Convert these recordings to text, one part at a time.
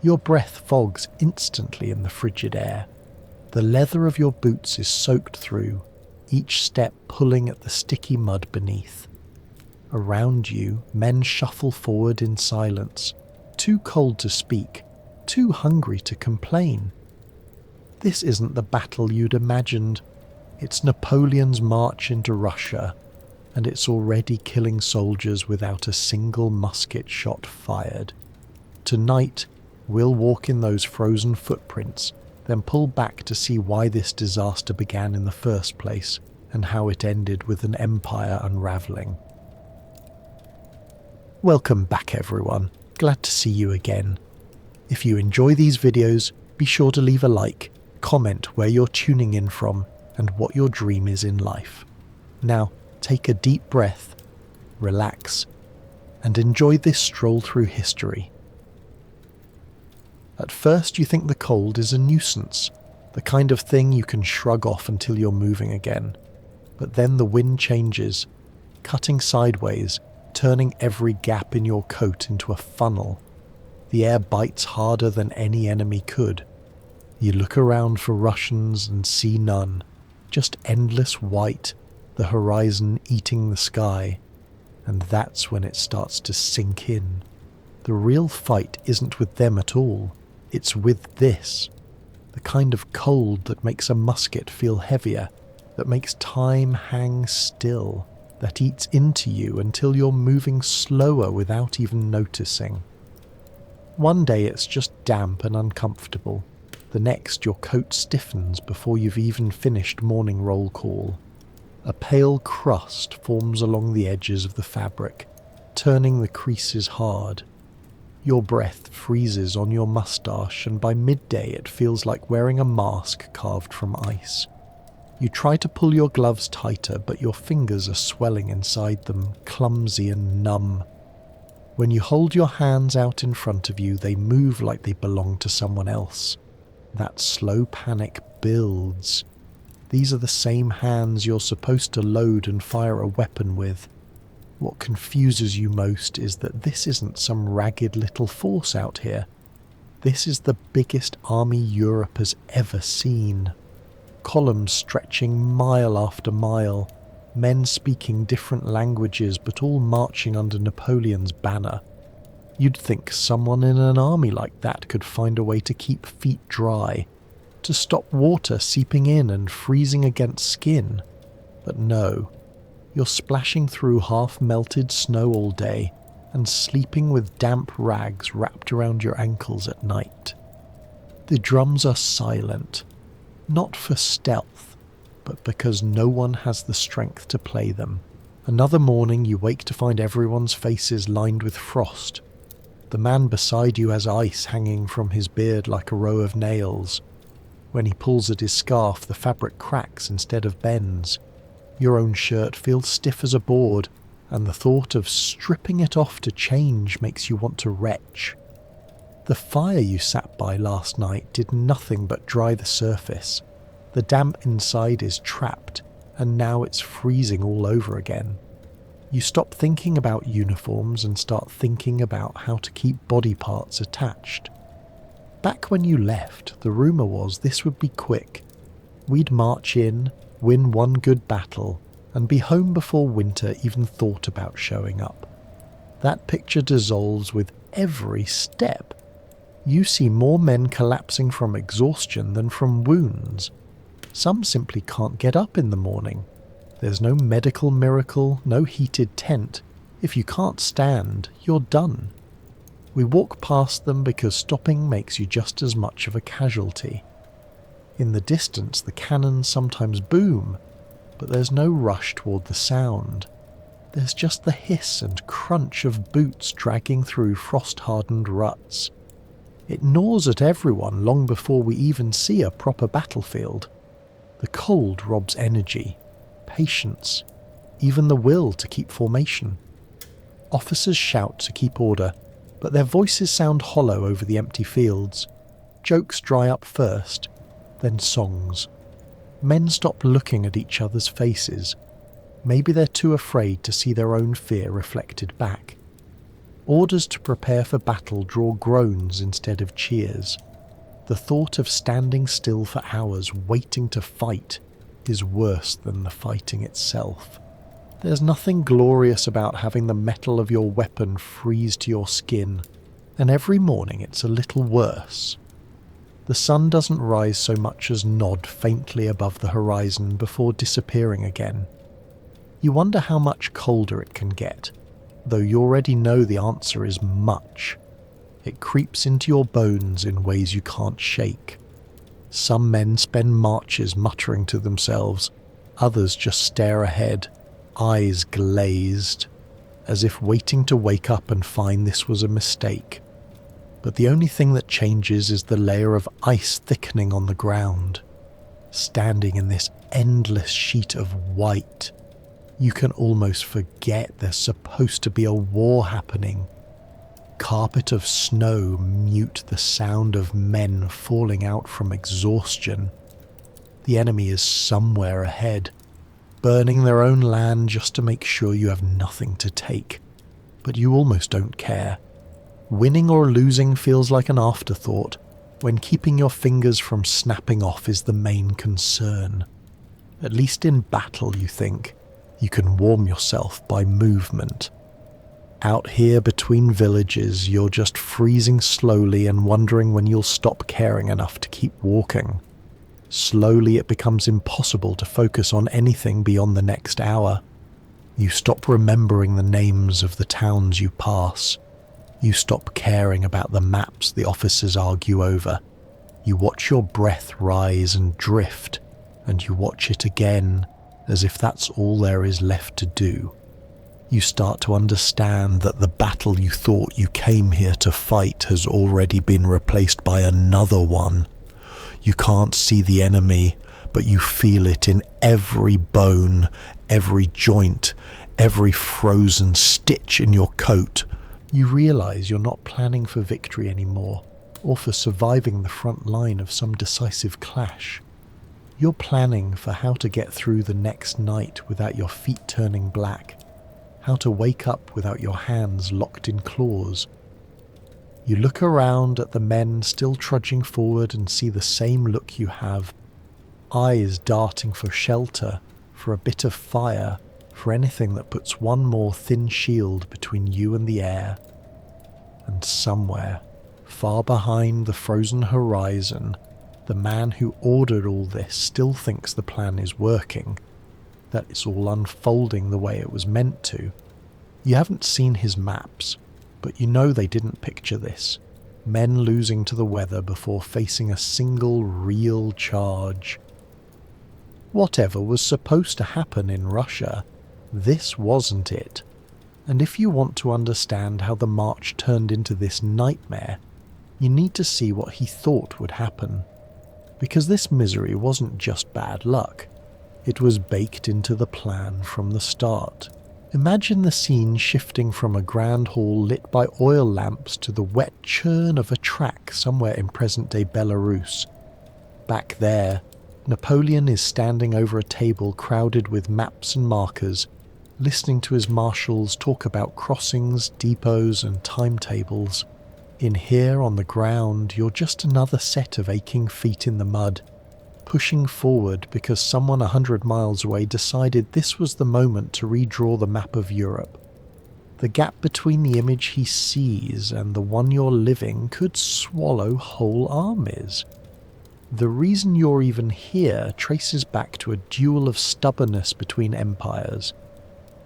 Your breath fogs instantly in the frigid air. The leather of your boots is soaked through, each step pulling at the sticky mud beneath. Around you, men shuffle forward in silence, too cold to speak, too hungry to complain. This isn't the battle you'd imagined. It's Napoleon's march into Russia, and it's already killing soldiers without a single musket shot fired. Tonight, we'll walk in those frozen footprints, then pull back to see why this disaster began in the first place and how it ended with an empire unravelling. Welcome back everyone, glad to see you again. If you enjoy these videos, be sure to leave a like, comment where you're tuning in from and what your dream is in life. Now, take a deep breath, relax, and enjoy this stroll through history. At first you think the cold is a nuisance, the kind of thing you can shrug off until you're moving again. But then the wind changes, cutting sideways, turning every gap in your coat into a funnel. The air bites harder than any enemy could. You look around for Russians and see none, just endless white, the horizon eating the sky. And that's when it starts to sink in. The real fight isn't with them at all. It's with this, the kind of cold that makes a musket feel heavier, that makes time hang still, that eats into you until you're moving slower without even noticing. One day it's just damp and uncomfortable. The next your coat stiffens before you've even finished morning roll call. A pale crust forms along the edges of the fabric, turning the creases hard. Your breath freezes on your moustache, and by midday it feels like wearing a mask carved from ice. You try to pull your gloves tighter, but your fingers are swelling inside them, clumsy and numb. When you hold your hands out in front of you, they move like they belong to someone else. That slow panic builds. These are the same hands you're supposed to load and fire a weapon with. What confuses you most is that this isn't some ragged little force out here. This is the biggest army Europe has ever seen. Columns stretching mile after mile, men speaking different languages but all marching under Napoleon's banner. You'd think someone in an army like that could find a way to keep feet dry, to stop water seeping in and freezing against skin. But no. You're splashing through half-melted snow all day and sleeping with damp rags wrapped around your ankles at night. The drums are silent, not for stealth, but because no one has the strength to play them. Another morning you wake to find everyone's faces lined with frost. The man beside you has ice hanging from his beard like a row of nails. When he pulls at his scarf, the fabric cracks instead of bends. Your own shirt feels stiff as a board, and the thought of stripping it off to change makes you want to retch. The fire you sat by last night did nothing but dry the surface. The damp inside is trapped, and now it's freezing all over again. You stop thinking about uniforms and start thinking about how to keep body parts attached. Back when you left, the rumour was this would be quick. We'd march in, win one good battle, and be home before winter even thought about showing up. That picture dissolves with every step. You see more men collapsing from exhaustion than from wounds. Some simply can't get up in the morning. There's no medical miracle, no heated tent. If you can't stand, you're done. We walk past them because stopping makes you just as much of a casualty. In the distance, the cannons sometimes boom, but there's no rush toward the sound. There's just the hiss and crunch of boots dragging through frost-hardened ruts. It gnaws at everyone long before we even see a proper battlefield. The cold robs energy, patience, even the will to keep formation. Officers shout to keep order, but their voices sound hollow over the empty fields. Jokes dry up first, then songs. Men stop looking at each other's faces. Maybe they're too afraid to see their own fear reflected back. Orders to prepare for battle draw groans instead of cheers. The thought of standing still for hours waiting to fight is worse than the fighting itself. There's nothing glorious about having the metal of your weapon freeze to your skin, and every morning it's a little worse. The sun doesn't rise so much as nod faintly above the horizon before disappearing again. You wonder how much colder it can get, though you already know the answer is much. It creeps into your bones in ways you can't shake. Some men spend marches muttering to themselves, others just stare ahead, eyes glazed, as if waiting to wake up and find this was a mistake. But the only thing that changes is the layer of ice thickening on the ground. Standing in this endless sheet of white, you can almost forget there's supposed to be a war happening. Carpet of snow mute the sound of men falling out from exhaustion. The enemy is somewhere ahead, burning their own land just to make sure you have nothing to take. But you almost don't care. Winning or losing feels like an afterthought, when keeping your fingers from snapping off is the main concern. At least in battle, you think, you can warm yourself by movement. Out here between villages, you're just freezing slowly and wondering when you'll stop caring enough to keep walking. Slowly it becomes impossible to focus on anything beyond the next hour. You stop remembering the names of the towns you pass. You stop caring about the maps the officers argue over. You watch your breath rise and drift, and you watch it again, as if that's all there is left to do. You start to understand that the battle you thought you came here to fight has already been replaced by another one. You can't see the enemy, but you feel it in every bone, every joint, every frozen stitch in your coat. You realize you're not planning for victory anymore, or for surviving the front line of some decisive clash. You're planning for how to get through the next night without your feet turning black, how to wake up without your hands locked in claws. You look around at the men still trudging forward and see the same look you have, eyes darting for shelter, for a bit of fire, for anything that puts one more thin shield between you and the air. And somewhere, far behind the frozen horizon, the man who ordered all this still thinks the plan is working, that it's all unfolding the way it was meant to. You haven't seen his maps, but you know they didn't picture this. Men losing to the weather before facing a single real charge. Whatever was supposed to happen in Russia, this wasn't it. And if you want to understand how the march turned into this nightmare, you need to see what he thought would happen. Because this misery wasn't just bad luck. It was baked into the plan from the start. Imagine the scene shifting from a grand hall lit by oil lamps to the wet churn of a track somewhere in present-day Belarus. Back there, Napoleon is standing over a table crowded with maps and markers, listening to his marshals talk about crossings, depots, and timetables. In here on the ground, you're just another set of aching feet in the mud, pushing forward because someone 100 miles away decided this was the moment to redraw the map of Europe. The gap between the image he sees and the one you're living could swallow whole armies. The reason you're even here traces back to a duel of stubbornness between empires.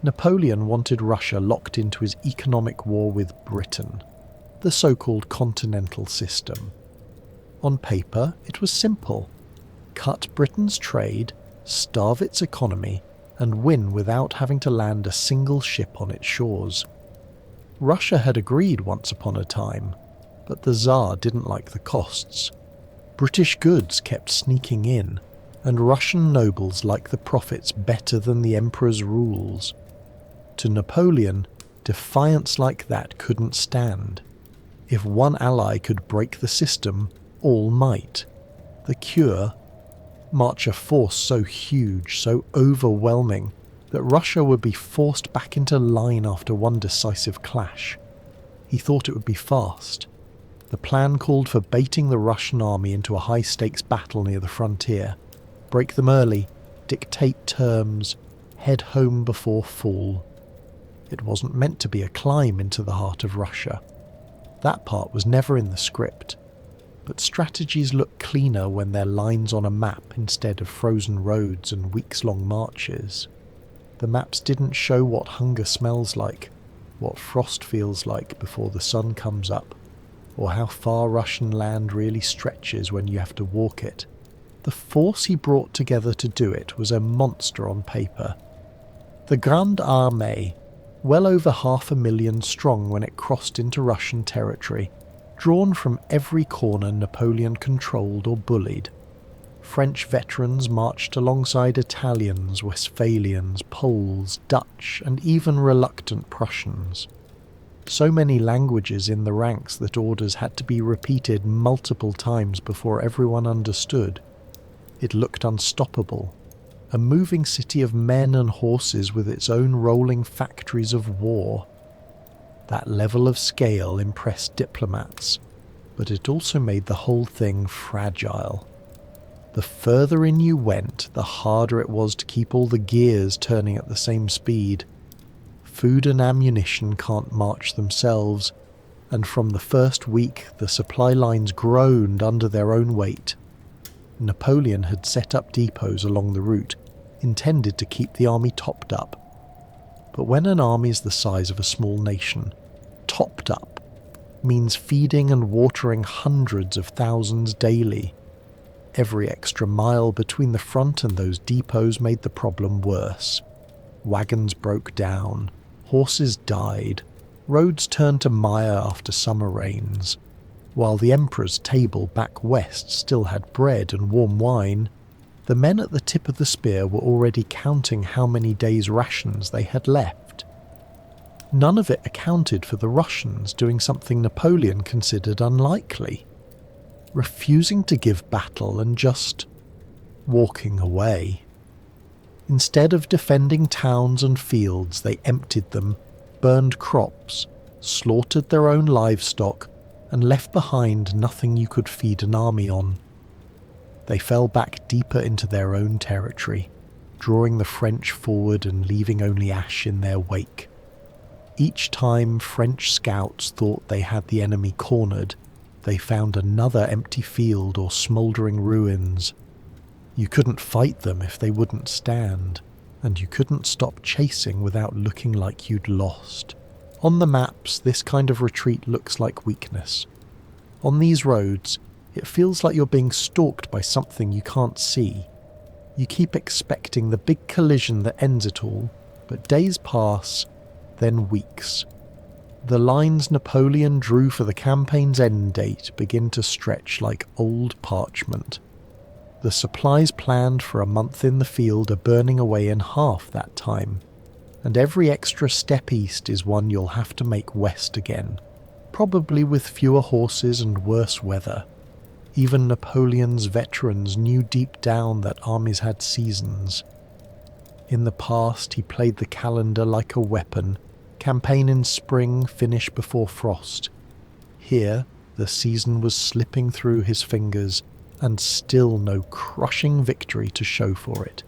Napoleon wanted Russia locked into his economic war with Britain, the so-called continental system. On paper, it was simple. Cut Britain's trade, starve its economy, and win without having to land a single ship on its shores. Russia had agreed once upon a time, but the Tsar didn't like the costs. British goods kept sneaking in, and Russian nobles liked the profits better than the emperor's rules. To Napoleon, defiance like that couldn't stand. If one ally could break the system, all might. The cure? March a force so huge, so overwhelming, that Russia would be forced back into line after one decisive clash. He thought it would be fast. The plan called for baiting the Russian army into a high-stakes battle near the frontier, break them early, dictate terms, head home before fall. It wasn't meant to be a climb into the heart of Russia. That part was never in the script. But strategies look cleaner when they're lines on a map instead of frozen roads and weeks-long marches. The maps didn't show what hunger smells like, what frost feels like before the sun comes up, or how far Russian land really stretches when you have to walk it. The force he brought together to do it was a monster on paper. The Grande Armée, well over 500,000 strong when it crossed into Russian territory, drawn from every corner Napoleon controlled or bullied. French veterans marched alongside Italians, Westphalians, Poles, Dutch, and even reluctant Prussians. So many languages in the ranks that orders had to be repeated multiple times before everyone understood. It looked unstoppable. A moving city of men and horses with its own rolling factories of war. That level of scale impressed diplomats, but it also made the whole thing fragile. The further in you went, the harder it was to keep all the gears turning at the same speed. Food and ammunition can't march themselves, and from the first week the supply lines groaned under their own weight. Napoleon had set up depots along the route, intended to keep the army topped up. But when an army is the size of a small nation, topped up means feeding and watering hundreds of thousands daily. Every extra mile between the front and those depots made the problem worse. Wagons broke down, horses died, roads turned to mire after summer rains. While the emperor's table back west still had bread and warm wine, the men at the tip of the spear were already counting how many days' rations they had left. None of it accounted for the Russians doing something Napoleon considered unlikely, refusing to give battle and just walking away. Instead of defending towns and fields, they emptied them, burned crops, slaughtered their own livestock, and left behind nothing you could feed an army on. They fell back deeper into their own territory, drawing the French forward and leaving only ash in their wake. Each time French scouts thought they had the enemy cornered, they found another empty field or smouldering ruins. You couldn't fight them if they wouldn't stand, and you couldn't stop chasing without looking like you'd lost. On the maps, this kind of retreat looks like weakness. On these roads, it feels like you're being stalked by something you can't see. You keep expecting the big collision that ends it all, but days pass, then weeks. The lines Napoleon drew for the campaign's end date begin to stretch like old parchment. The supplies planned for a month in the field are burning away in half that time, and every extra step east is one you'll have to make west again, probably with fewer horses and worse weather. Even Napoleon's veterans knew deep down that armies had seasons. In the past, he played the calendar like a weapon, campaign in spring, finish before frost. Here, the season was slipping through his fingers, and still no crushing victory to show for it.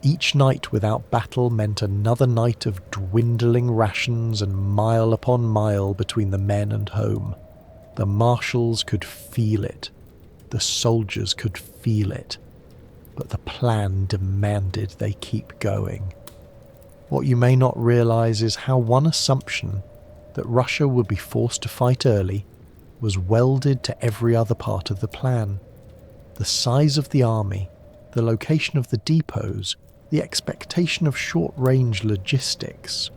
Each night without battle meant another night of dwindling rations and mile upon mile between the men and home. The marshals could feel it. The soldiers could feel it, but the plan demanded they keep going. What you may not realize is how one assumption, that Russia would be forced to fight early, was welded to every other part of the plan. The size of the army, the location of the depots, the expectation of short-range logistics,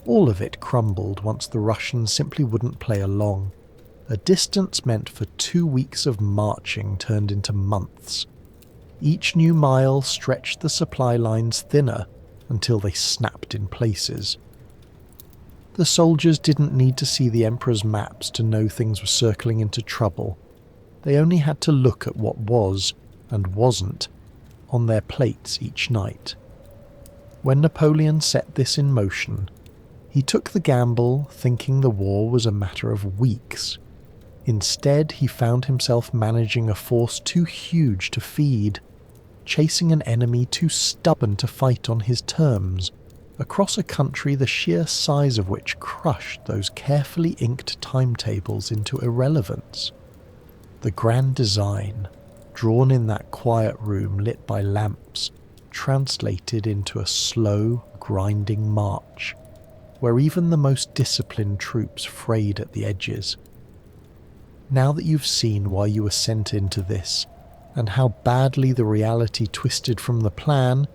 all of it crumbled once the Russians simply wouldn't play along. A distance meant for 2 weeks of marching turned into months. Each new mile stretched the supply lines thinner until they snapped in places. The soldiers didn't need to see the Emperor's maps to know things were circling into trouble. They only had to look at what was, and wasn't, on their plates each night. When Napoleon set this in motion, He took the gamble, thinking the war was a matter of weeks. Instead, he found himself managing a force too huge to feed, chasing an enemy too stubborn to fight on his terms, across a country the sheer size of which crushed those carefully inked timetables into irrelevance. The grand design, drawn in that quiet room lit by lamps, translated into a slow, grinding march, where even the most disciplined troops frayed at the edges. Now that you've seen why you were sent into this, and how badly the reality twisted from the plan,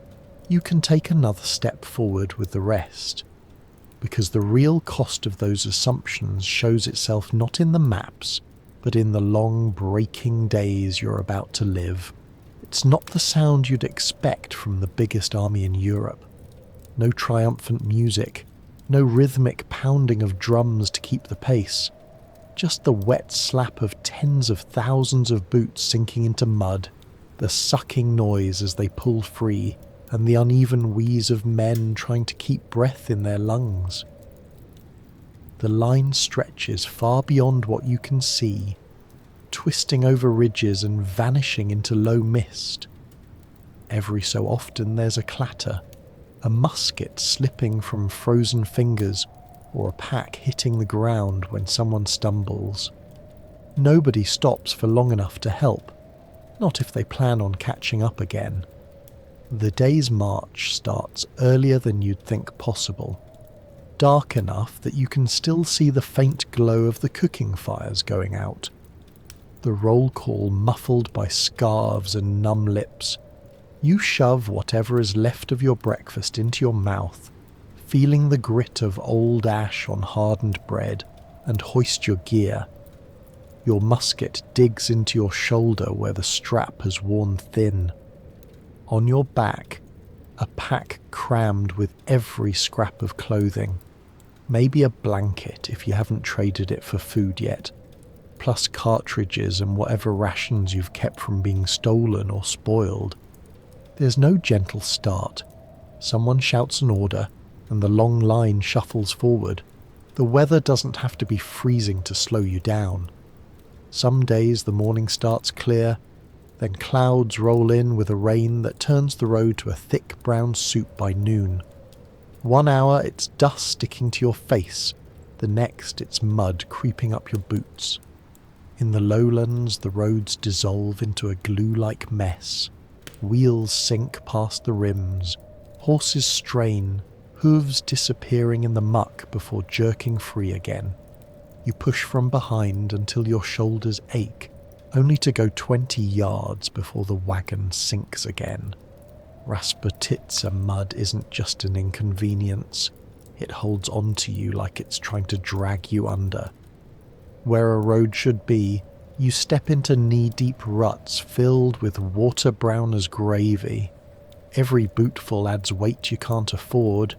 you can take another step forward with the rest. Because the real cost of those assumptions shows itself not in the maps, but in the long, breaking days you're about to live. It's not the sound you'd expect from the biggest army in Europe. No triumphant music, no rhythmic pounding of drums to keep the pace. Just the wet slap of tens of thousands of boots sinking into mud, the sucking noise as they pull free, and the uneven wheeze of men trying to keep breath in their lungs. The line stretches far beyond what you can see, twisting over ridges and vanishing into low mist. Every so often there's a clatter, a musket slipping from frozen fingers, or a pack hitting the ground when someone stumbles. Nobody stops for long enough to help, not if they plan on catching up again. The day's march starts earlier than you'd think possible, dark enough that you can still see the faint glow of the cooking fires going out. The roll call muffled by scarves and numb lips. You shove whatever is left of your breakfast into your mouth, feeling the grit of old ash on hardened bread, and hoist your gear. Your musket digs into your shoulder where the strap has worn thin. On your back, a pack crammed with every scrap of clothing, maybe a blanket if you haven't traded it for food yet, plus cartridges and whatever rations you've kept from being stolen or spoiled. There's no gentle start. Someone shouts an order, and the long line shuffles forward. The weather doesn't have to be freezing to slow you down. Some days the morning starts clear, then clouds roll in with a rain that turns the road to a thick brown soup by noon. 1 hour it's dust sticking to your face, the next it's mud creeping up your boots. In the lowlands the roads dissolve into a glue-like mess. Wheels sink past the rims, horses strain, hooves disappearing in the muck before jerking free again. You push from behind until your shoulders ache, only to go 20 yards before the wagon sinks again. Rasputitsa mud isn't just an inconvenience, it holds onto you like it's trying to drag you under. Where a road should be, you step into knee-deep ruts filled with water brown as gravy. Every bootful adds weight you can't afford.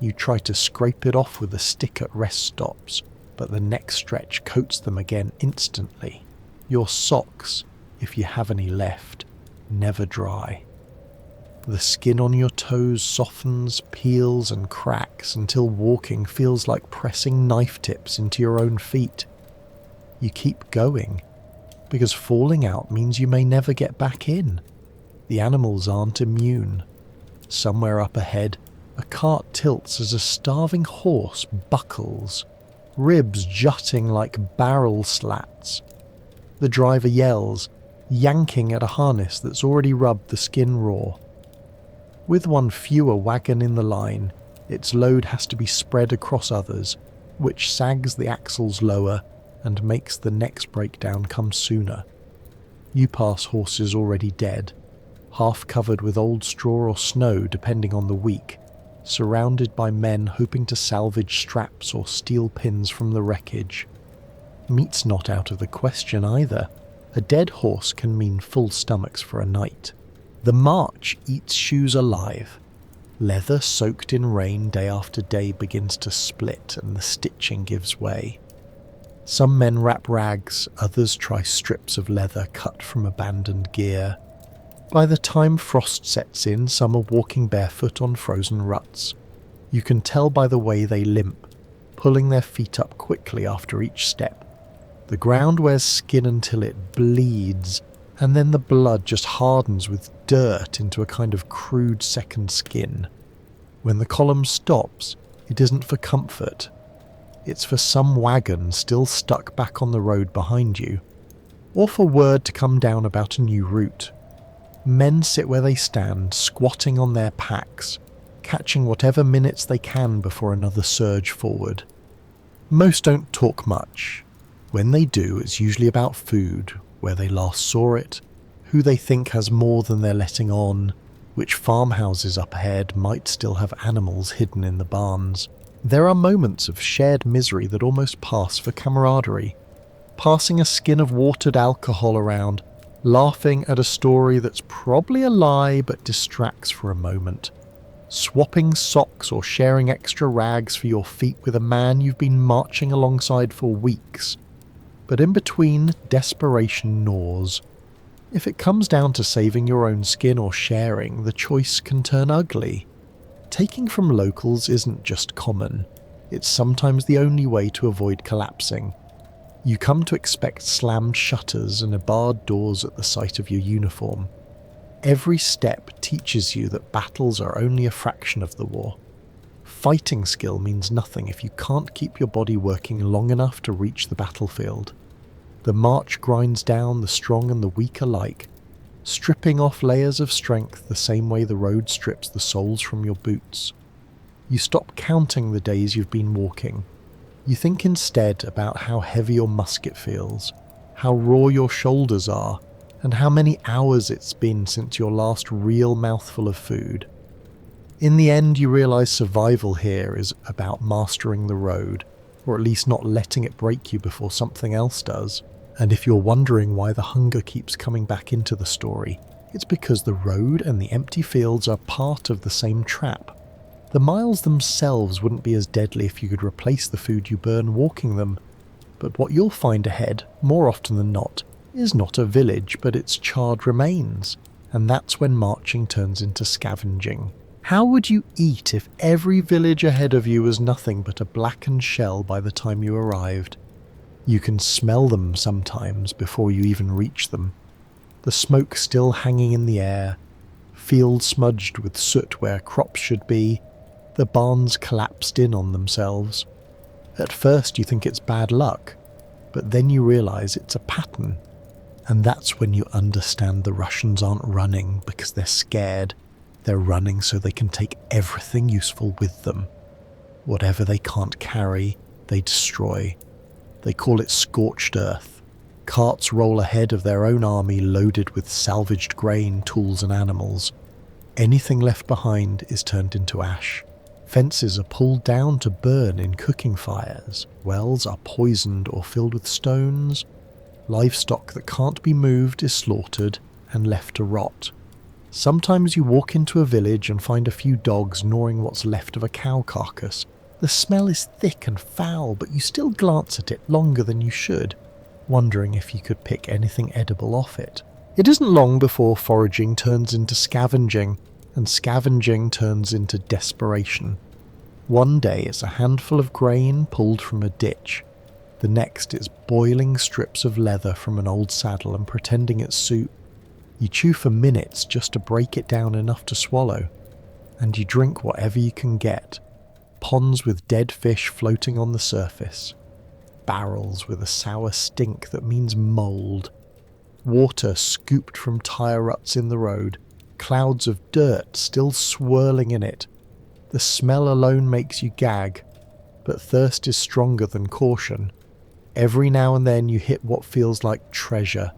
You try to scrape it off with a stick at rest stops, but the next stretch coats them again instantly. Your socks, if you have any left, never dry. The skin on your toes softens, peels and cracks until walking feels like pressing knife tips into your own feet. You keep going, because falling out means you may never get back in. The animals aren't immune. Somewhere up ahead, a cart tilts as a starving horse buckles, ribs jutting like barrel slats. The driver yells, yanking at a harness that's already rubbed the skin raw. With one fewer wagon in the line, its load has to be spread across others, which sags the axles lower and makes the next breakdown come sooner. You pass horses already dead, half covered with old straw or snow depending on the week, surrounded by men hoping to salvage straps or steel pins from the wreckage. Meat's not out of the question either. A dead horse can mean full stomachs for a night. The march eats shoes alive. Leather soaked in rain day after day begins to split and the stitching gives way. Some men wrap rags, others try strips of leather cut from abandoned gear. By the time frost sets in, some are walking barefoot on frozen ruts. You can tell by the way they limp, pulling their feet up quickly after each step. The ground wears skin until it bleeds, and then the blood just hardens with dirt into a kind of crude second skin. When the column stops, it isn't for comfort. It's for some wagon still stuck back on the road behind you, or for word to come down about a new route. Men sit where they stand, squatting on their packs, catching whatever minutes they can before another surge forward. Most don't talk much. When they do, it's usually about food, where they last saw it, who they think has more than they're letting on, which farmhouses up ahead might still have animals hidden in the barns. There are moments of shared misery that almost pass for camaraderie, passing a skin of watered alcohol around, laughing at a story that's probably a lie but distracts for a moment, swapping socks or sharing extra rags for your feet with a man you've been marching alongside for weeks. But in between, desperation gnaws. If it comes down to saving your own skin or sharing, the choice can turn ugly. Taking from locals isn't just common, it's sometimes the only way to avoid collapsing. You come to expect slammed shutters and barred doors at the sight of your uniform. Every step teaches you that battles are only a fraction of the war. Fighting skill means nothing if you can't keep your body working long enough to reach the battlefield. The march grinds down the strong and the weak alike, stripping off layers of strength the same way the road strips the soles from your boots. You stop counting the days you've been walking. You think instead about how heavy your musket feels, how raw your shoulders are, and how many hours it's been since your last real mouthful of food. In the end, you realize survival here is about mastering the road, or at least not letting it break you before something else does. And if you're wondering why the hunger keeps coming back into the story, it's because the road and the empty fields are part of the same trap. The miles themselves wouldn't be as deadly if you could replace the food you burn walking them, but what you'll find ahead, more often than not, is not a village but its charred remains, and that's when marching turns into scavenging. How would you eat if every village ahead of you was nothing but a blackened shell by the time you arrived? You can smell them sometimes before you even reach them. The smoke still hanging in the air, fields smudged with soot where crops should be, the barns collapsed in on themselves. At first you think it's bad luck, but then you realize it's a pattern. And that's when you understand the Russians aren't running because they're scared. They're running so they can take everything useful with them. Whatever they can't carry, they destroy. They call it scorched earth. Carts roll ahead of their own army loaded with salvaged grain, tools and animals. Anything left behind is turned into ash. Fences are pulled down to burn in cooking fires. Wells are poisoned or filled with stones. Livestock that can't be moved is slaughtered and left to rot. Sometimes you walk into a village and find a few dogs gnawing what's left of a cow carcass. The smell is thick and foul, but you still glance at it longer than you should, wondering if you could pick anything edible off it. It isn't long before foraging turns into scavenging, and scavenging turns into desperation. One day it's a handful of grain pulled from a ditch. The next is boiling strips of leather from an old saddle and pretending it's soup. You chew for minutes just to break it down enough to swallow, and you drink whatever you can get. Ponds with dead fish floating on the surface, barrels with a sour stink that means mould, water scooped from tire ruts in the road, clouds of dirt still swirling in it. The smell alone makes you gag, but thirst is stronger than caution. Every now and then you hit what feels like treasure,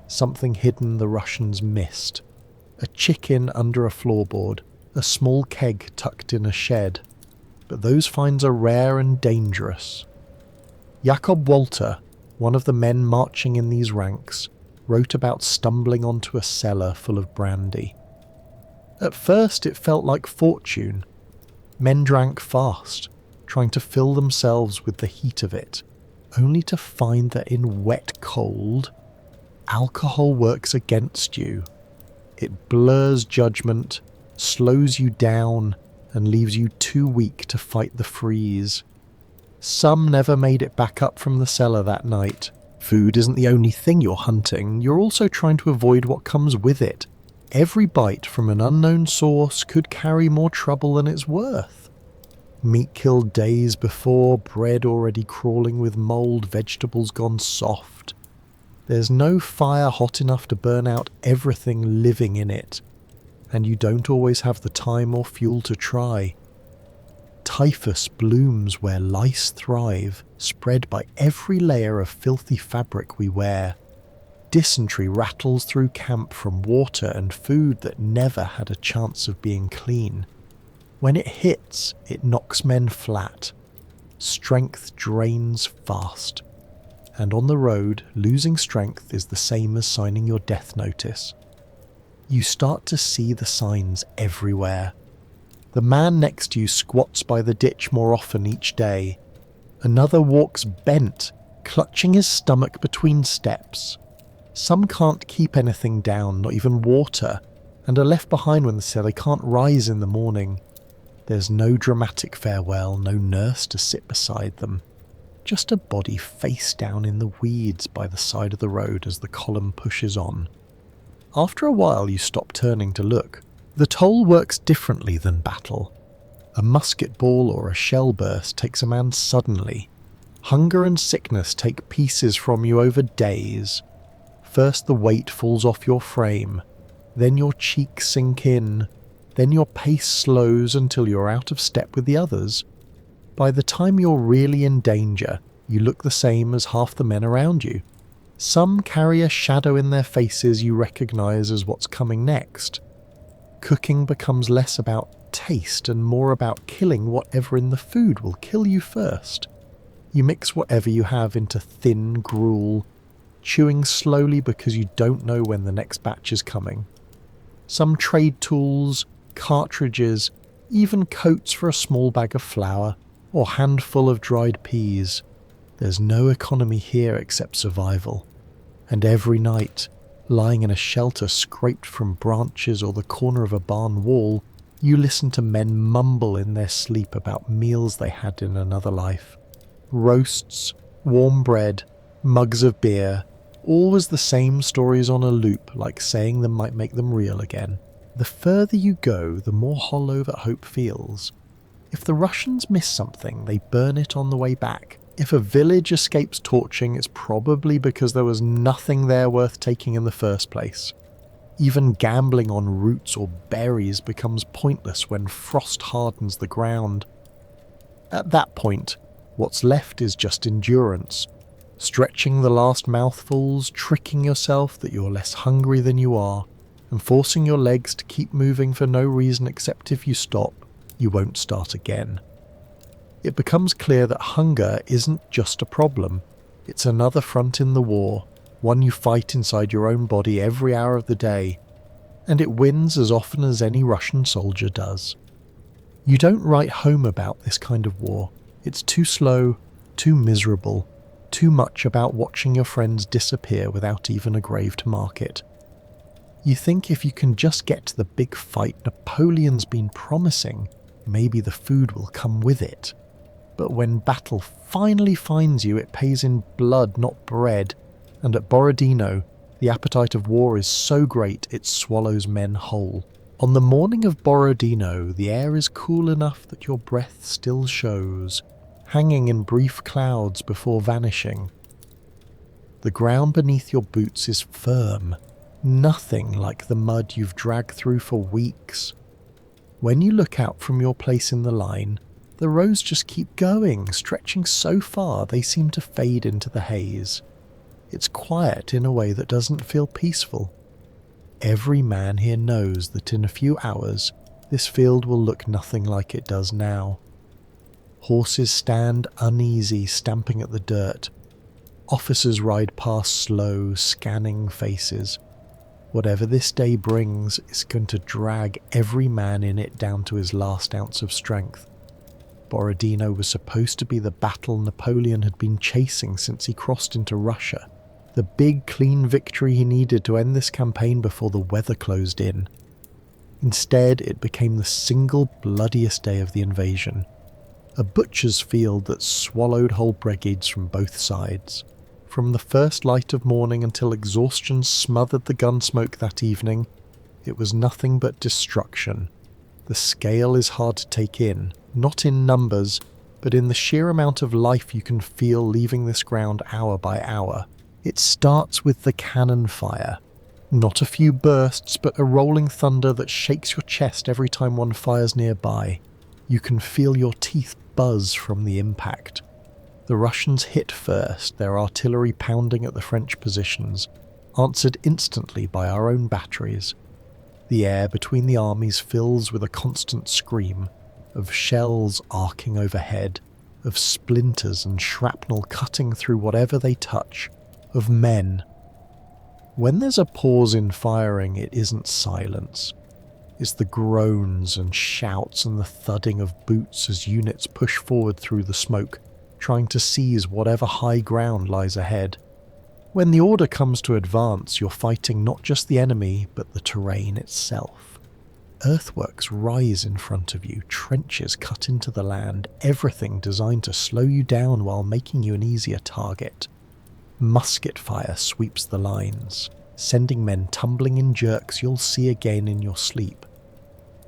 something hidden the Russians missed. A chicken under a floorboard, a small keg tucked in a shed. But those finds are rare and dangerous. Jakob Walter, one of the men marching in these ranks, wrote about stumbling onto a cellar full of brandy. At first it felt like fortune. Men drank fast, trying to fill themselves with the heat of it, only to find that in wet cold, alcohol works against you. It blurs judgment, slows you down, and leaves you too weak to fight the freeze. Some never made it back up from the cellar that night. Food isn't the only thing you're hunting, you're also trying to avoid what comes with it. Every bite from an unknown source could carry more trouble than it's worth. Meat killed days before, bread already crawling with mold, vegetables gone soft. There's no fire hot enough to burn out everything living in it, and you don't always have the time or fuel to try. Typhus blooms where lice thrive, spread by every layer of filthy fabric we wear. Dysentery rattles through camp from water and food that never had a chance of being clean. When it hits, it knocks men flat. Strength drains fast. And on the road, losing strength is the same as signing your death notice. You start to see the signs everywhere. The man next to you squats by the ditch more often each day. Another walks bent, clutching his stomach between steps. Some can't keep anything down, not even water, and are left behind when they say they can't rise in the morning. There's no dramatic farewell, no nurse to sit beside them. Just a body face down in the weeds by the side of the road as the column pushes on. After a while you stop turning to look. The toll works differently than battle. A musket ball or a shell burst takes a man suddenly. Hunger and sickness take pieces from you over days. First the weight falls off your frame, then your cheeks sink in, then your pace slows until you're out of step with the others. By the time you're really in danger, you look the same as half the men around you. Some carry a shadow in their faces you recognize as what's coming next. Cooking becomes less about taste and more about killing whatever in the food will kill you first. You mix whatever you have into thin gruel, chewing slowly because you don't know when the next batch is coming. Some trade tools, cartridges, even coats for a small bag of flour or handful of dried peas. There's no economy here except survival. And every night, lying in a shelter scraped from branches or the corner of a barn wall, you listen to men mumble in their sleep about meals they had in another life. Roasts, warm bread, mugs of beer, always the same stories on a loop, like saying them might make them real again. The further you go, the more hollow that hope feels. If the Russians miss something, they burn it on the way back. If a village escapes torching, it's probably because there was nothing there worth taking in the first place. Even gambling on roots or berries becomes pointless when frost hardens the ground. At that point, what's left is just endurance. Stretching the last mouthfuls, tricking yourself that you're less hungry than you are, and forcing your legs to keep moving for no reason except if you stop, you won't start again. It becomes clear that hunger isn't just a problem. It's another front in the war, one you fight inside your own body every hour of the day, and it wins as often as any Russian soldier does. You don't write home about this kind of war. It's too slow, too miserable, too much about watching your friends disappear without even a grave to mark it. You think if you can just get to the big fight Napoleon's been promising, maybe the food will come with it. But when battle finally finds you, it pays in blood, not bread, and at Borodino, the appetite of war is so great it swallows men whole. On the morning of Borodino, the air is cool enough that your breath still shows, hanging in brief clouds before vanishing. The ground beneath your boots is firm, nothing like the mud you've dragged through for weeks. When you look out from your place in the line, the rows just keep going, stretching so far they seem to fade into the haze. It's quiet in a way that doesn't feel peaceful. Every man here knows that in a few hours, this field will look nothing like it does now. Horses stand uneasy, stamping at the dirt. Officers ride past slow, scanning faces. Whatever this day brings is going to drag every man in it down to his last ounce of strength. Borodino was supposed to be the battle Napoleon had been chasing since he crossed into Russia, the big clean victory he needed to end this campaign before the weather closed in. Instead, it became the single bloodiest day of the invasion. A butcher's field that swallowed whole brigades from both sides. From the first light of morning until exhaustion smothered the gun smoke that evening, it was nothing but destruction. The scale is hard to take in, not in numbers, but in the sheer amount of life you can feel leaving this ground hour by hour. It starts with the cannon fire. Not a few bursts, but a rolling thunder that shakes your chest every time one fires nearby. You can feel your teeth buzz from the impact. The Russians hit first, their artillery pounding at the French positions, answered instantly by our own batteries. The air between the armies fills with a constant scream, of shells arcing overhead, of splinters and shrapnel cutting through whatever they touch, of men. When there's a pause in firing, it isn't silence. It's the groans and shouts and the thudding of boots as units push forward through the smoke, trying to seize whatever high ground lies ahead. When the order comes to advance, you're fighting not just the enemy, but the terrain itself. Earthworks rise in front of you, trenches cut into the land, everything designed to slow you down while making you an easier target. Musket fire sweeps the lines, sending men tumbling in jerks you'll see again in your sleep.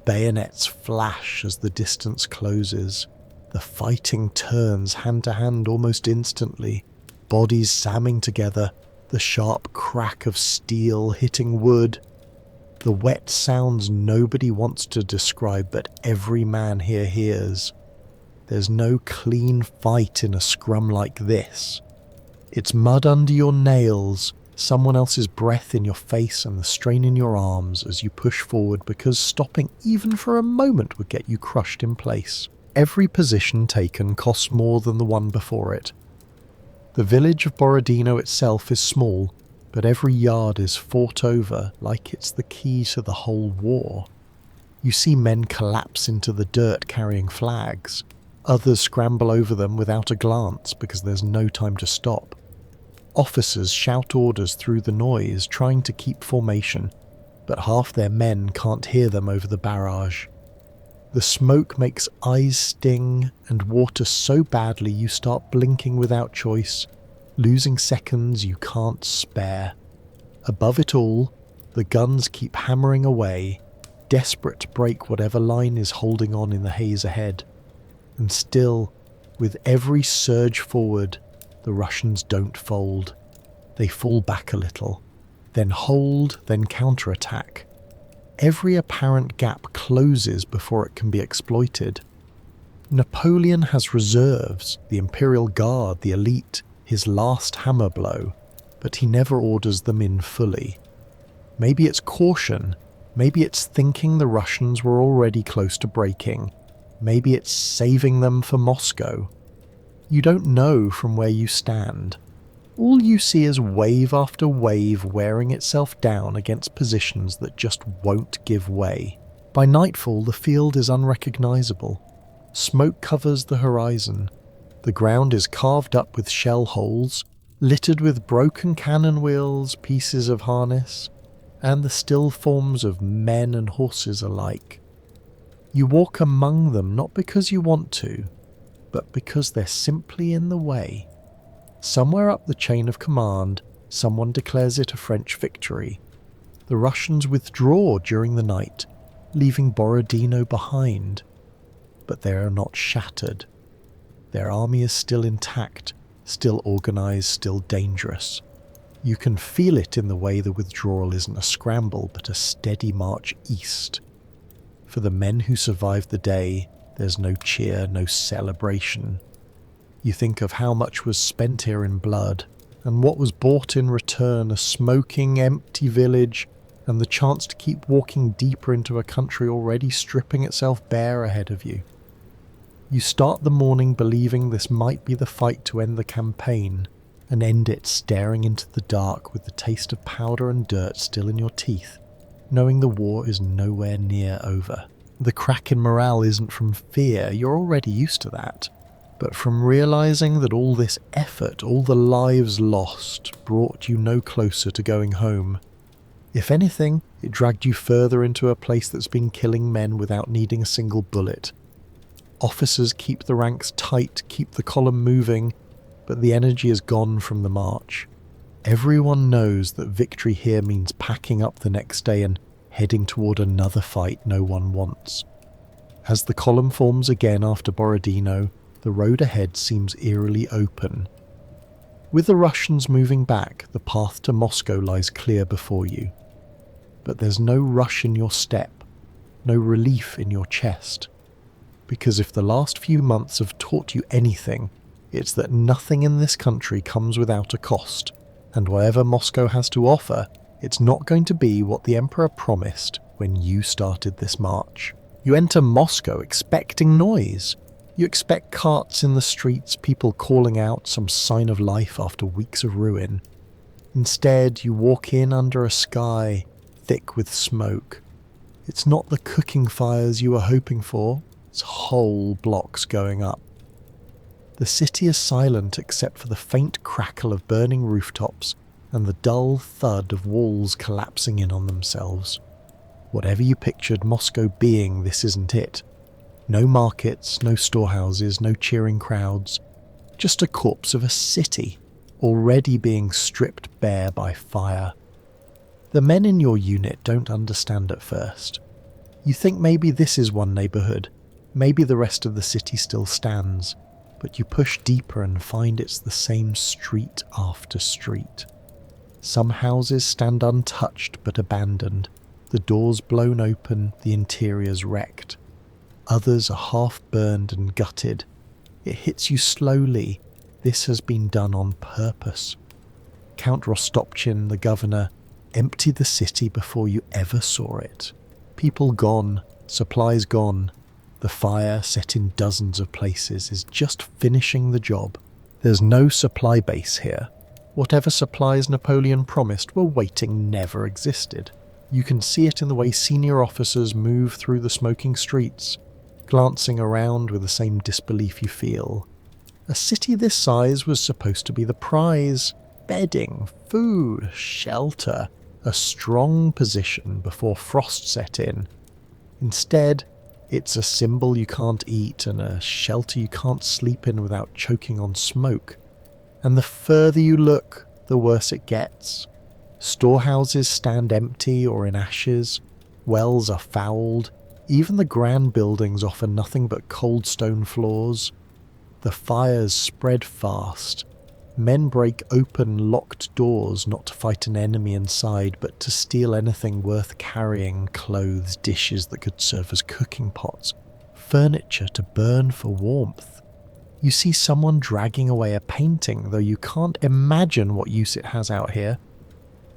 Bayonets flash as the distance closes. The fighting turns hand to hand almost instantly, bodies samming together, the sharp crack of steel hitting wood. The wet sounds nobody wants to describe, but every man here hears. There's no clean fight in a scrum like this. It's mud under your nails, someone else's breath in your face and the strain in your arms as you push forward, because stopping even for a moment would get you crushed in place. Every position taken costs more than the one before it. The village of Borodino itself is small, but every yard is fought over like it's the key to the whole war. You see men collapse into the dirt carrying flags. Others scramble over them without a glance because there's no time to stop. Officers shout orders through the noise, trying to keep formation, but half their men can't hear them over the barrage. The smoke makes eyes sting and water so badly you start blinking without choice, losing seconds you can't spare. Above it all, the guns keep hammering away, desperate to break whatever line is holding on in the haze ahead. And still, with every surge forward, the Russians don't fold. They fall back a little, then hold, then counterattack. Every apparent gap closes before it can be exploited. Napoleon has reserves, the Imperial Guard, the elite, his last hammer blow, but he never orders them in fully. Maybe it's caution, maybe it's thinking the Russians were already close to breaking, maybe it's saving them for Moscow. You don't know from where you stand. All you see is wave after wave wearing itself down against positions that just won't give way. By nightfall, the field is unrecognizable. Smoke covers the horizon. The ground is carved up with shell holes, littered with broken cannon wheels, pieces of harness, and the still forms of men and horses alike. You walk among them not because you want to, but because they're simply in the way. Somewhere up the chain of command, someone declares it a French victory. The Russians withdraw during the night, leaving Borodino behind. But they are not shattered. Their army is still intact, still organized, still dangerous. You can feel it in the way the withdrawal isn't a scramble, but a steady march east. For the men who survived the day, there's no cheer, no celebration. You think of how much was spent here in blood, and what was bought in return, a smoking, empty village, and the chance to keep walking deeper into a country already stripping itself bare ahead of you. You start the morning believing this might be the fight to end the campaign, and end it staring into the dark with the taste of powder and dirt still in your teeth, knowing the war is nowhere near over. The crack in morale isn't from fear, you're already used to that, but from realizing that all this effort, all the lives lost, brought you no closer to going home. If anything, it dragged you further into a place that's been killing men without needing a single bullet. Officers keep the ranks tight, keep the column moving, but the energy is gone from the march. Everyone knows that victory here means packing up the next day and heading toward another fight no one wants. As the column forms again after Borodino, the road ahead seems eerily open. With the Russians moving back, the path to Moscow lies clear before you. But there's no rush in your step, no relief in your chest. Because if the last few months have taught you anything, it's that nothing in this country comes without a cost, and whatever Moscow has to offer, it's not going to be what the Emperor promised when you started this march. You enter Moscow expecting noise. You expect carts in the streets, people calling out some sign of life after weeks of ruin. Instead, you walk in under a sky thick with smoke. It's not the cooking fires you were hoping for, it's whole blocks going up. The city is silent except for the faint crackle of burning rooftops and the dull thud of walls collapsing in on themselves. Whatever you pictured Moscow being, this isn't it. No markets, no storehouses, no cheering crowds. Just a corpse of a city, already being stripped bare by fire. The men in your unit don't understand at first. You think maybe this is one neighbourhood, maybe the rest of the city still stands, but you push deeper and find it's the same street after street. Some houses stand untouched but abandoned, the doors blown open, the interiors wrecked. Others are half burned and gutted. It hits you slowly. This has been done on purpose. Count Rostopchin, the governor, emptied the city before you ever saw it. People gone, supplies gone. The fire, set in dozens of places, is just finishing the job. There's no supply base here. Whatever supplies Napoleon promised were waiting never existed. You can see it in the way senior officers move through the smoking streets, glancing around with the same disbelief you feel. A city this size was supposed to be the prize. Bedding, food, shelter, a strong position before frost set in. Instead, it's a symbol you can't eat and a shelter you can't sleep in without choking on smoke. And the further you look, the worse it gets. Storehouses stand empty or in ashes, wells are fouled, even the grand buildings offer nothing but cold stone floors. The fires spread fast. Men break open locked doors not to fight an enemy inside, but to steal anything worth carrying: clothes, dishes that could serve as cooking pots, furniture to burn for warmth. You see someone dragging away a painting, though you can't imagine what use it has out here.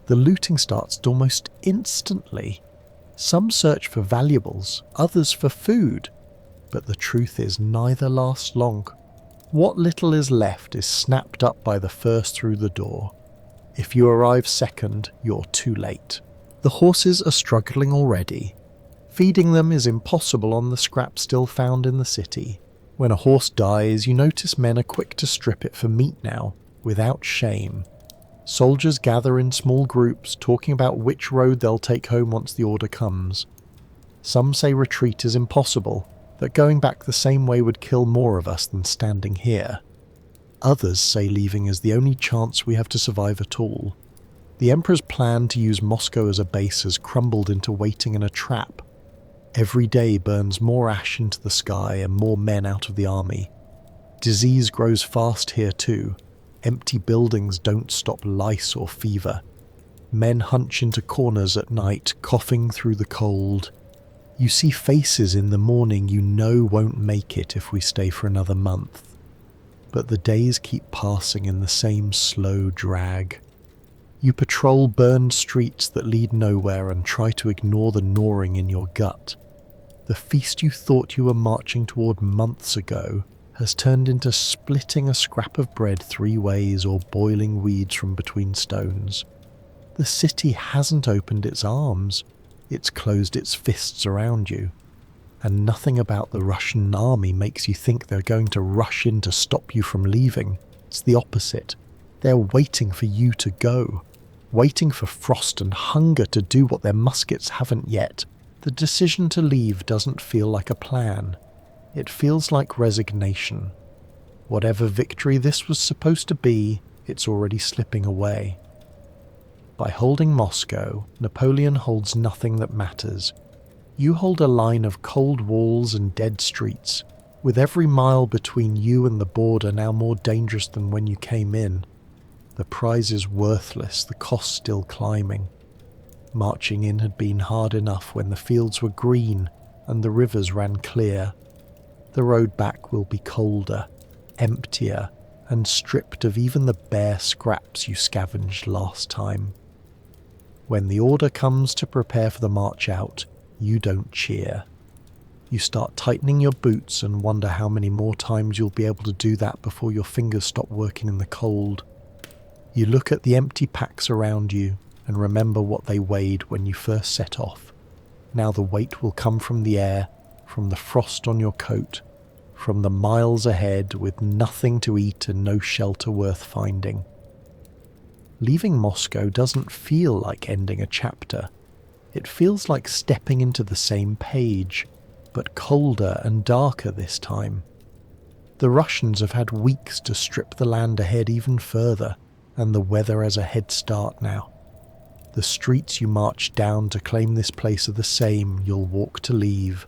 The looting starts almost instantly. Some search for valuables, others for food, but the truth is neither lasts long. What little is left is snapped up by the first through the door. If you arrive second, you're too late. The horses are struggling already. Feeding them is impossible on the scraps still found in the city. When a horse dies, you notice men are quick to strip it for meat now, without shame. Soldiers gather in small groups, talking about which road they'll take home once the order comes. Some say retreat is impossible, that going back the same way would kill more of us than standing here. Others say leaving is the only chance we have to survive at all. The Emperor's plan to use Moscow as a base has crumbled into waiting in a trap. Every day burns more ash into the sky and more men out of the army. Disease grows fast here too. Empty buildings don't stop lice or fever. Men hunch into corners at night, coughing through the cold. You see faces in the morning you know won't make it if we stay for another month. But the days keep passing in the same slow drag. You patrol burned streets that lead nowhere and try to ignore the gnawing in your gut. The feast you thought you were marching toward months ago has turned into splitting a scrap of bread 3 ways or boiling weeds from between stones. The city hasn't opened its arms, it's closed its fists around you. And nothing about the Russian army makes you think they're going to rush in to stop you from leaving. It's the opposite. They're waiting for you to go. waiting for frost and hunger to do what their muskets haven't yet. The decision to leave doesn't feel like a plan. It feels like resignation. Whatever victory this was supposed to be, it's already slipping away. By holding Moscow, Napoleon holds nothing that matters. You hold a line of cold walls and dead streets, with every mile between you and the border now more dangerous than when you came in. The prize is worthless, the cost still climbing. Marching in had been hard enough when the fields were green and the rivers ran clear. The road back will be colder, emptier, and stripped of even the bare scraps you scavenged last time. When the order comes to prepare for the march out, you don't cheer. You start tightening your boots and wonder how many more times you'll be able to do that before your fingers stop working in the cold. You look at the empty packs around you and remember what they weighed when you first set off. Now the weight will come from the air, from the frost on your coat, from the miles ahead with nothing to eat and no shelter worth finding. Leaving Moscow doesn't feel like ending a chapter. It feels like stepping into the same page, but colder and darker this time. The Russians have had weeks to strip the land ahead even further, and the weather has a head start now. The streets you marched down to claim this place are the same you'll walk to leave.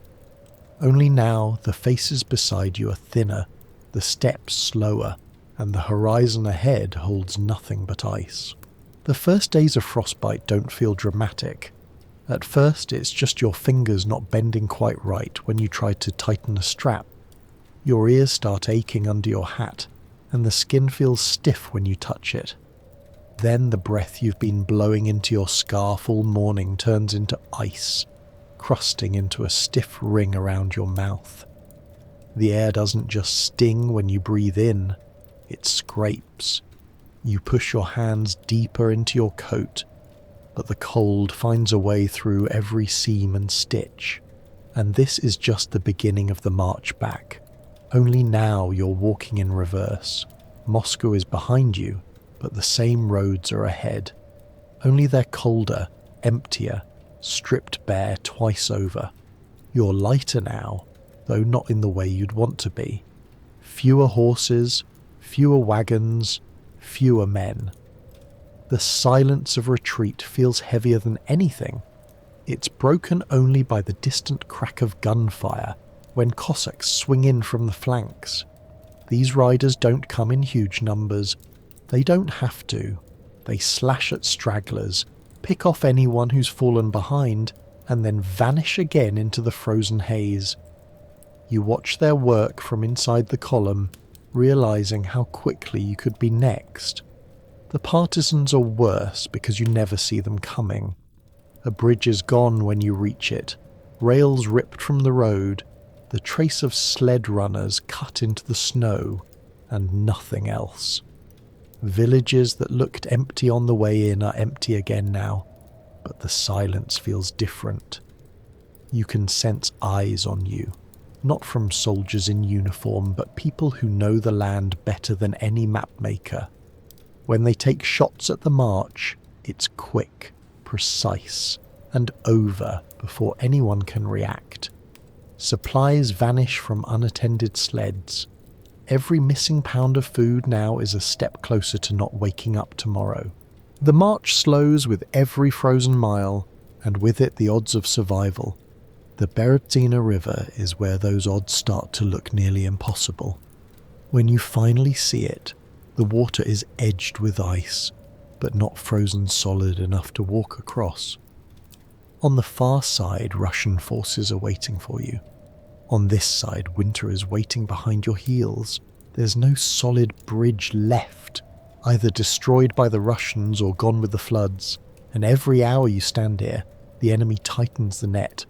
Only now the faces beside you are thinner, the steps slower, and the horizon ahead holds nothing but ice. The first days of frostbite don't feel dramatic. At first it's just your fingers not bending quite right when you try to tighten a strap. Your ears start aching under your hat, and the skin feels stiff when you touch it. Then the breath you've been blowing into your scarf all morning turns into ice, crusting into a stiff ring around your mouth. The air doesn't just sting when you breathe in, it scrapes. You push your hands deeper into your coat, but the cold finds a way through every seam and stitch. And this is just the beginning of the march back. Only now you're walking in reverse. Moscow is behind you, but the same roads are ahead. Only they're colder, emptier, stripped bare twice over. You're lighter now, though not in the way you'd want to be. Fewer horses, fewer wagons, fewer men. The silence of retreat feels heavier than anything. It's broken only by the distant crack of gunfire when Cossacks swing in from the flanks. These riders don't come in huge numbers. They don't have to. They slash at stragglers, pick off anyone who's fallen behind, and then vanish again into the frozen haze. You watch their work from inside the column, realizing how quickly you could be next. The partisans are worse because you never see them coming. A bridge is gone when you reach it, rails ripped from the road, the trace of sled runners cut into the snow, and nothing else. Villages that looked empty on the way in are empty again now, but the silence feels different. You can sense eyes on you, not from soldiers in uniform, but people who know the land better than any mapmaker. When they take shots at the march, it's quick, precise, and over before anyone can react. Supplies vanish from unattended sleds. Every missing pound of food now is a step closer to not waking up tomorrow. The march slows with every frozen mile, and with it the odds of survival. The Berezina River is where those odds start to look nearly impossible. When you finally see it, the water is edged with ice, but not frozen solid enough to walk across. On the far side, Russian forces are waiting for you. On this side, winter is waiting behind your heels. There's no solid bridge left, either destroyed by the Russians or gone with the floods, and every hour you stand here, the enemy tightens the net.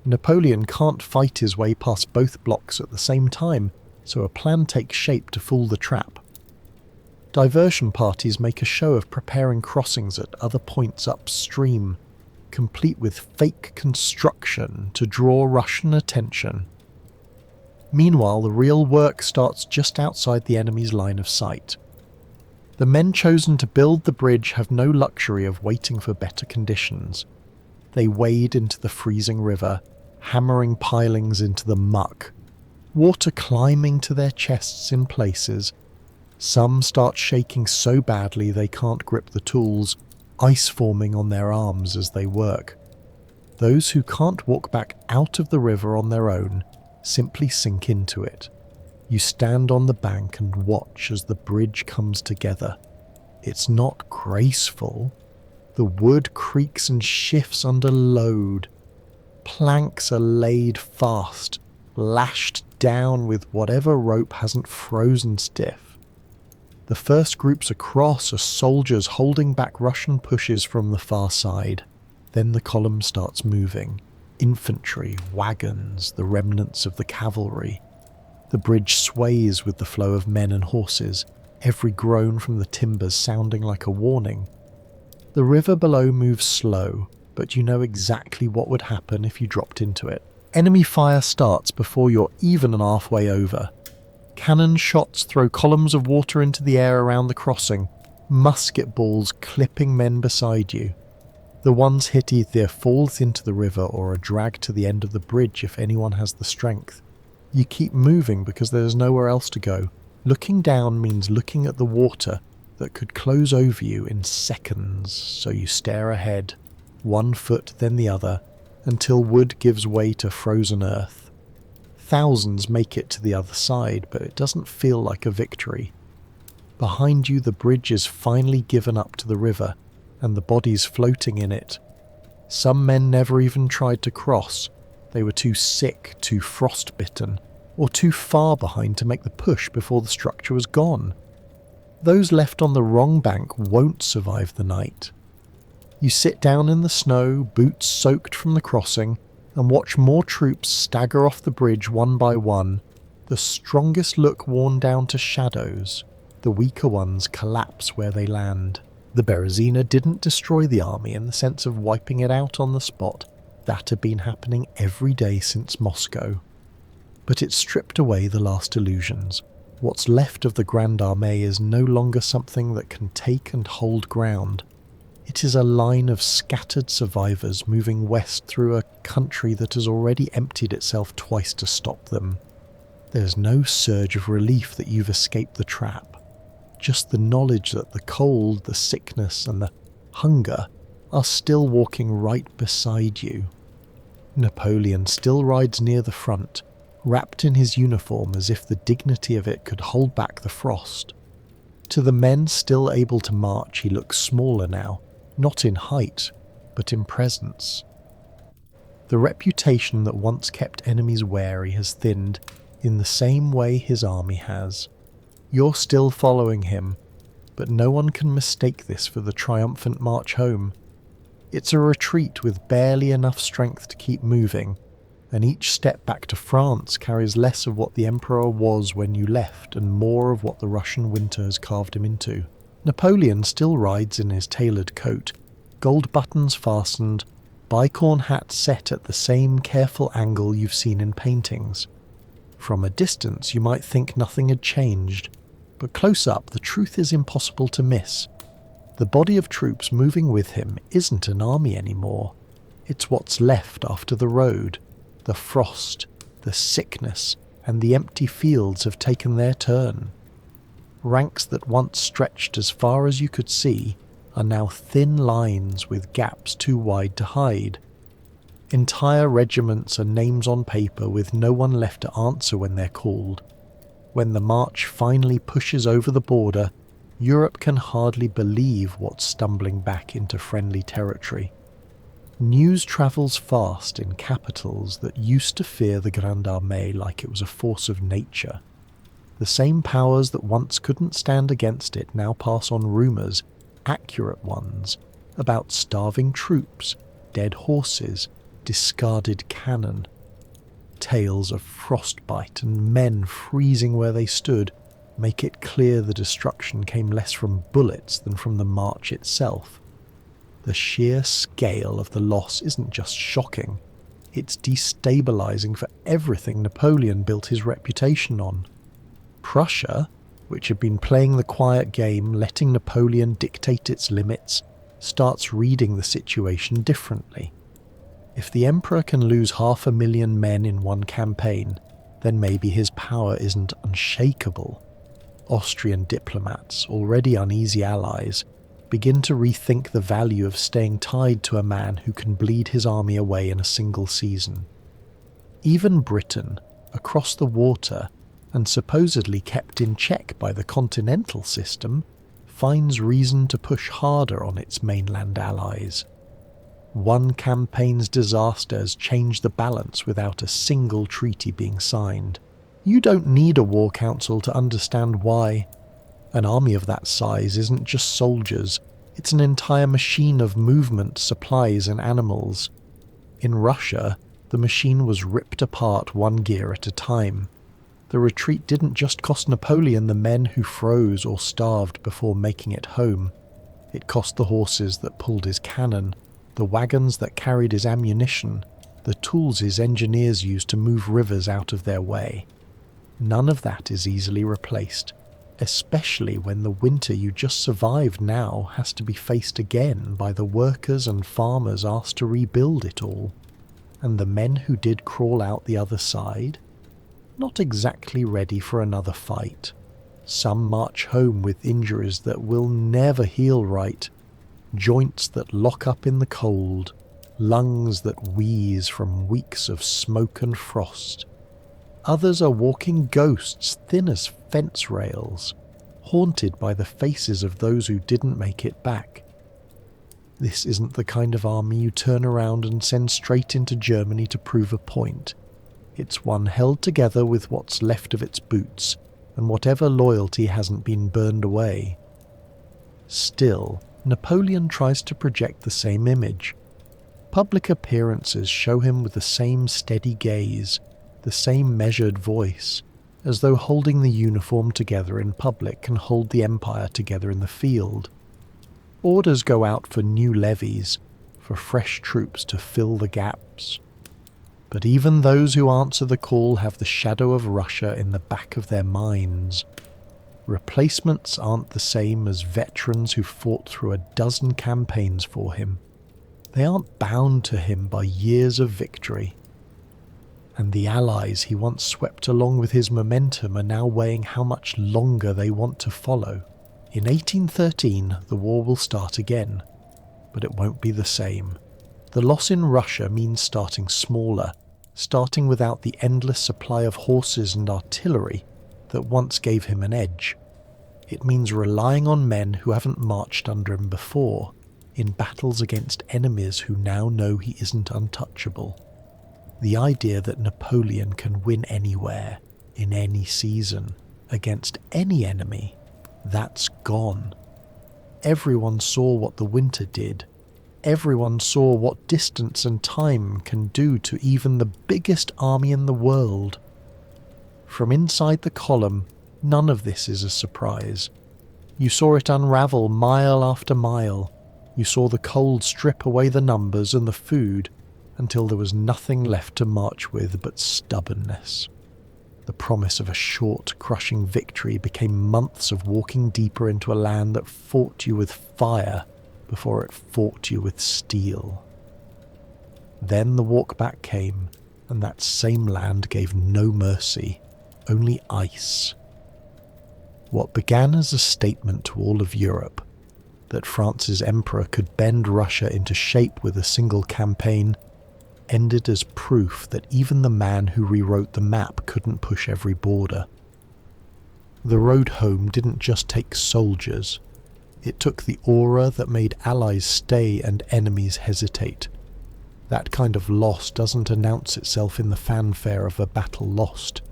Napoleon can't fight his way past both blocks at the same time, so a plan takes shape to fool the trap. Diversion parties make a show of preparing crossings at other points upstream, complete with fake construction to draw Russian attention. Meanwhile, the real work starts just outside the enemy's line of sight. The men chosen to build the bridge have no luxury of waiting for better conditions. They wade into the freezing river, hammering pilings into the muck, water climbing to their chests in places. Some start shaking so badly they can't grip the tools, ice forming on their arms as they work. Those who can't walk back out of the river on their own simply sink into it. You stand on the bank and watch as the bridge comes together. It's not graceful. The wood creaks and shifts under load. Planks are laid fast, lashed down with whatever rope hasn't frozen stiff. The first groups across are soldiers holding back Russian pushes from the far side. Then the column starts moving. Infantry, wagons, the remnants of the cavalry. The bridge sways with the flow of men and horses, every groan from the timbers sounding like a warning. The river below moves slow, but you know exactly what would happen if you dropped into it. Enemy fire starts before you're even halfway over. Cannon shots throw columns of water into the air around the crossing, musket balls clipping men beside you. The ones hit either falls into the river or are dragged to the end of the bridge if anyone has the strength. You keep moving because there's nowhere else to go. Looking down means looking at the water that could close over you in seconds, so you stare ahead, one foot then the other, until wood gives way to frozen earth. Thousands make it to the other side, but it doesn't feel like a victory. Behind you the bridge is finally given up to the river, and the bodies floating in it. Some men never even tried to cross. They were too sick, too frostbitten, or too far behind to make the push before the structure was gone. Those left on the wrong bank won't survive the night. You sit down in the snow, boots soaked from the crossing, and watch more troops stagger off the bridge one by one. The strongest look worn down to shadows. The weaker ones collapse where they land. The Berezina didn't destroy the army in the sense of wiping it out on the spot. That had been happening every day since Moscow. But it stripped away the last illusions. What's left of the Grande Armée is no longer something that can take and hold ground. It is a line of scattered survivors moving west through a country that has already emptied itself twice to stop them. There's no surge of relief that you've escaped the trap. Just the knowledge that the cold, the sickness, and the hunger are still walking right beside you. Napoleon still rides near the front, wrapped in his uniform as if the dignity of it could hold back the frost. To the men still able to march, he looks smaller now, not in height, but in presence. The reputation that once kept enemies wary has thinned in the same way his army has. You're still following him, but no one can mistake this for the triumphant march home. It's a retreat with barely enough strength to keep moving, and each step back to France carries less of what the Emperor was when you left and more of what the Russian winter has carved him into. Napoleon still rides in his tailored coat, gold buttons fastened, bicorn hat set at the same careful angle you've seen in paintings. From a distance you might think nothing had changed, but close up the truth is impossible to miss. The body of troops moving with him isn't an army anymore. It's what's left after the road. The frost, the sickness, and the empty fields have taken their turn. Ranks that once stretched as far as you could see are now thin lines with gaps too wide to hide. Entire regiments are names on paper with no one left to answer when they're called. When the march finally pushes over the border, Europe can hardly believe what's stumbling back into friendly territory. News travels fast in capitals that used to fear the Grande Armée like it was a force of nature. The same powers that once couldn't stand against it now pass on rumours, accurate ones, about starving troops, dead horses, discarded cannon. Tales of frostbite and men freezing where they stood make it clear the destruction came less from bullets than from the march itself. The sheer scale of the loss isn't just shocking, it's destabilising for everything Napoleon built his reputation on. Prussia, which had been playing the quiet game, letting Napoleon dictate its limits, starts reading the situation differently. If the emperor can lose 500,000 men in one campaign, then maybe his power isn't unshakable. Austrian diplomats, already uneasy allies, begin to rethink the value of staying tied to a man who can bleed his army away in a single season. Even Britain, across the water and supposedly kept in check by the continental system, finds reason to push harder on its mainland allies. One campaign's disasters change the balance without a single treaty being signed. You don't need a war council to understand why. An army of that size isn't just soldiers, it's an entire machine of movement, supplies and animals. In Russia, the machine was ripped apart one gear at a time. The retreat didn't just cost Napoleon the men who froze or starved before making it home. It cost the horses that pulled his cannon, the wagons that carried his ammunition, the tools his engineers used to move rivers out of their way. None of that is easily replaced, especially when the winter you just survived now has to be faced again by the workers and farmers asked to rebuild it all. And the men who did crawl out the other side? Not exactly ready for another fight. Some march home with injuries that will never heal right, joints that lock up in the cold, lungs that wheeze from weeks of smoke and frost. Others are walking ghosts thin as fence rails, haunted by the faces of those who didn't make it back. This isn't the kind of army you turn around and send straight into Germany to prove a point. It's one held together with what's left of its boots, and whatever loyalty hasn't been burned away. Still, Napoleon tries to project the same image. Public appearances show him with the same steady gaze, the same measured voice, as though holding the uniform together in public can hold the empire together in the field. Orders go out for new levies, for fresh troops to fill the gaps. But even those who answer the call have the shadow of Russia in the back of their minds. Replacements aren't the same as veterans who fought through a dozen campaigns for him. They aren't bound to him by years of victory. And the allies he once swept along with his momentum are now weighing how much longer they want to follow. In 1813, the war will start again, but it won't be the same. The loss in Russia means starting smaller, starting without the endless supply of horses and artillery that once gave him an edge. It means relying on men who haven't marched under him before, in battles against enemies who now know he isn't untouchable. The idea that Napoleon can win anywhere, in any season, against any enemy, that's gone. Everyone saw what the winter did. Everyone saw what distance and time can do to even the biggest army in the world. From inside the column, none of this is a surprise. You saw it unravel mile after mile. You saw the cold strip away the numbers and the food until there was nothing left to march with but stubbornness. The promise of a short, crushing victory became months of walking deeper into a land that fought you with fire before it fought you with steel. Then the walk back came, and that same land gave no mercy, only ice. What began as a statement to all of Europe, that France's emperor could bend Russia into shape with a single campaign, ended as proof that even the man who rewrote the map couldn't push every border. The road home didn't just take soldiers, it took the aura that made allies stay and enemies hesitate. That kind of loss doesn't announce itself in the fanfare of a battle lost,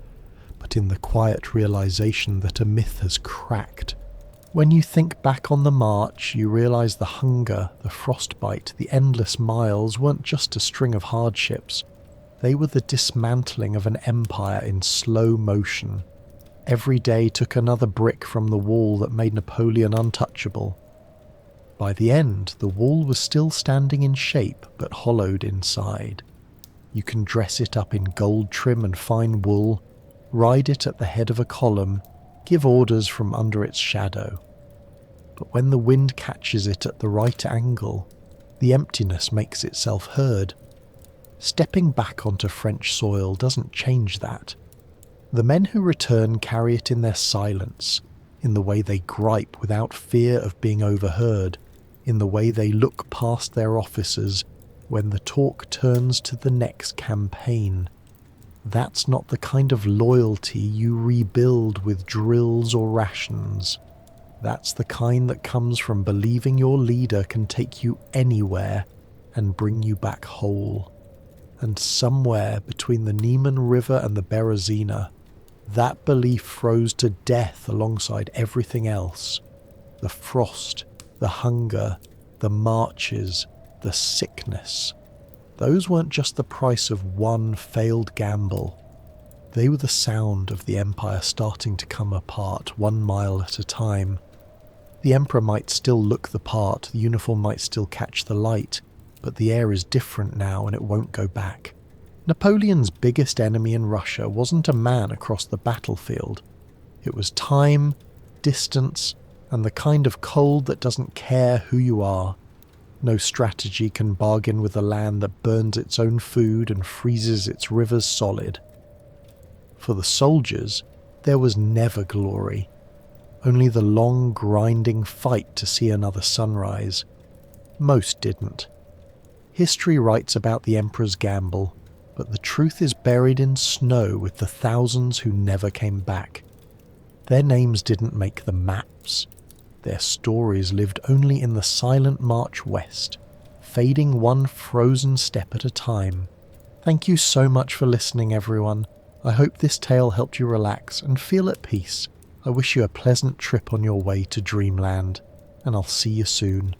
but in the quiet realization that a myth has cracked. When you think back on the march, you realize the hunger, the frostbite, the endless miles weren't just a string of hardships. They were the dismantling of an empire in slow motion. Every day took another brick from the wall that made Napoleon untouchable. By the end, the wall was still standing in shape, but hollowed inside. You can dress it up in gold trim and fine wool, ride it at the head of a column, give orders from under its shadow. But when the wind catches it at the right angle, the emptiness makes itself heard. Stepping back onto French soil doesn't change that. The men who return carry it in their silence, in the way they gripe without fear of being overheard, in the way they look past their officers when the talk turns to the next campaign. That's not the kind of loyalty you rebuild with drills or rations. That's the kind that comes from believing your leader can take you anywhere and bring you back whole. And somewhere between the Niemen River and the Berezina, that belief froze to death alongside everything else. The frost, the hunger, the marches, the sickness. Those weren't just the price of one failed gamble. They were the sound of the empire starting to come apart 1 mile at a time. The emperor might still look the part, the uniform might still catch the light, but the air is different now and it won't go back. Napoleon's biggest enemy in Russia wasn't a man across the battlefield. It was time, distance, and the kind of cold that doesn't care who you are. No strategy can bargain with a land that burns its own food and freezes its rivers solid. For the soldiers, there was never glory. Only the long, grinding fight to see another sunrise. Most didn't. History writes about the emperor's gamble, but the truth is buried in snow with the thousands who never came back. Their names didn't make the maps. Their stories lived only in the silent march west, fading one frozen step at a time. Thank you so much for listening, everyone. I hope this tale helped you relax and feel at peace. I wish you a pleasant trip on your way to dreamland, and I'll see you soon.